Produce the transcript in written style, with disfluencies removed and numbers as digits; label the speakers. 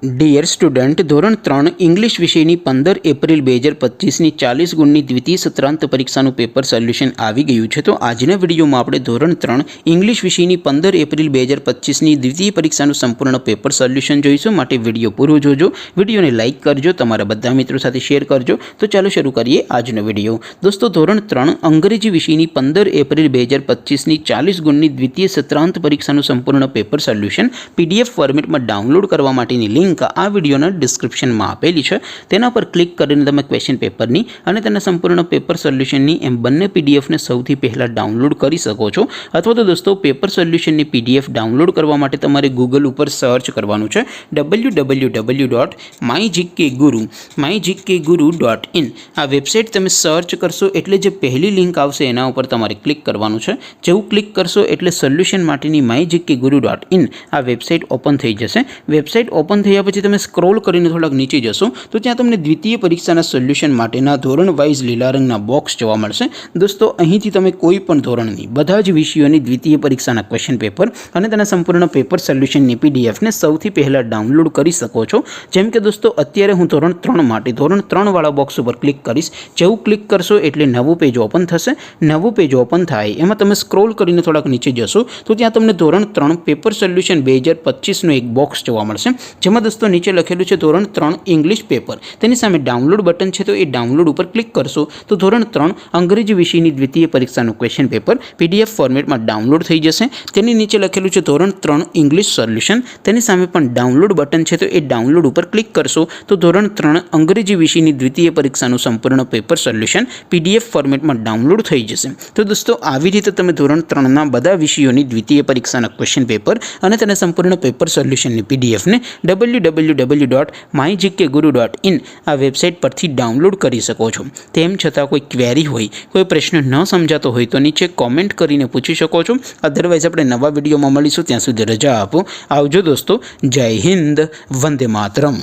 Speaker 1: Dear student, ધોરણ 3 English વિષયની 15 April 2025ની 40 ગુણની દ્વિતીય સત્રાંત પરીક્ષાનું પેપર સોલ્યુશન આવી ગયું છે। તો આજના વિડીયોમાં આપણે ધોરણ 3 ઇંગ્લિશ વિષયની 15 એપ્રિલ 2025ની દ્વિતીય પરીક્ષાનું સંપૂર્ણ પેપર સોલ્યુશન જોઈશું। માટે વિડીયો પૂરો જોજો, વિડીયોને લાઇક કરજો, તમારા બધા મિત્રો સાથે શેર કરજો। તો ચાલો શરૂ કરીએ આજનો વિડીયો। દોસ્તો, ધોરણ 3 અંગ્રેજી વિષયની 15 એપ્રિલ 2025ની 40 ગુણની દ્વિતીય સત્રાંત પરીક્ષાનું સંપૂર્ણ પેપર સોલ્યુશન પીડીએફ ફોર્મેટમાં ડાઉનલોડ કરવા માટેની લિંક આ વિડીયોના ડિસ્ક્રિપ્શનમાં આપેલી છે। તેના પર ક્લિક કરીને તમે ક્વેશ્ચન પેપરની અને તેના સંપૂર્ણ પેપર સોલ્યુશનની એમ બંને પીડીએફને સૌથી પહેલાં ડાઉનલોડ કરી શકો છો। અથવા તો દોસ્તો, પેપર સોલ્યુશનની પીડીએફ ડાઉનલોડ કરવા માટે તમારે ગૂગલ ઉપર સર્ચ કરવાનું છે www.mygkguru.in। આ વેબસાઇટ તમે સર્ચ કરશો એટલે જે પહેલી લિંક આવશે એના ઉપર તમારે ક્લિક કરવાનું છે। જેવું ક્લિક કરશો એટલે સોલ્યુશન માટેની mygkguru.in આ વેબસાઇટ ઓપન થઈ જશે। વેબસાઇટ ઓપન થયા પછી તમે સ્ક્રોલ કરીને થોડાક નીચે જશો તો ત્યાં તમને દ્વિતીય પરીક્ષાના સોલ્યુશન માટેના ધોરણ વાઇઝ લીલા રંગના બોક્સ જોવા મળશે। દોસ્તો, અહીંથી તમે કોઈ પણ ધોરણની બધા જ વિષયોની દ્વિતીય પરીક્ષાના ક્વેશ્ચન પેપર અને તેના સંપૂર્ણ પેપર સોલ્યુશનની પીડીએફને સૌથી પહેલાં ડાઉનલોડ કરી શકો છો। જેમ કે દોસ્તો, અત્યારે હું ધોરણ 3 માટે ધોરણ 3 વાળા બોક્સ ઉપર ક્લિક કરીશ। જેવું ક્લિક કરશો એટલે નવું પેજ ઓપન થશે। નવું પેજ ઓપન થાય એમાં તમે સ્ક્રોલ કરીને થોડાક નીચે જશો તો ત્યાં તમને ધોરણ 3 પેપર સોલ્યુશન 2025નું એક બોક્સ જોવા મળશે। જેમાં દોસ્તો નીચે લખેલું છે ધોરણ 3 ઇંગ્લિશ પેપર, તેની સામે ડાઉનલોડ બટન છે, તો એ ડાઉનલોડ ઉપર ક્લિક કરશો તો ધોરણ 3 અંગ્રેજી વિષયની દ્વિતીય પરીક્ષાનું ક્વેશ્ચન પેપર પીડીએફ ફોર્મેટમાં ડાઉનલોડ થઈ જશે। તેની નીચે લખેલું છે ધોરણ 3 ઇંગ્લિશ સોલ્યુશન, તેની સામે પણ ડાઉનલોડ બટન છે, તો એ ડાઉનલોડ ઉપર ક્લિક કરશો તો ધોરણ 3 અંગ્રેજી વિષયની દ્વિતીય પરીક્ષાનું સંપૂર્ણ પેપર સોલ્યુશન પીડીએફ ફોર્મેટમાં ડાઉનલોડ થઈ જશે। તો દોસ્તો, આવી રીતે તમે ધોરણ 3ના બધા વિષયોની દ્વિતીય પરીક્ષાના ક્વેશ્ચન પેપર અને તેના સંપૂર્ણ પેપર સોલ્યુશનની પીડીએફને www.mygkguru.in આ વેબસાઇટ પરથી ડાઉનલોડ કરી શકો છો। તેમ છતાં કોઈ ક્વેરી હોય, કોઈ પ્રશ્ન ન સમજાતો હોય તો નીચે કોમેન્ટ કરીને પૂછી શકો છો। અધરવાઇઝ આપણે નવા વિડીયોમાં મળીશું, ત્યાં સુધી રજા આપો। આવજો દોસ્તો, જય હિન્દ, વંદે માતરમ।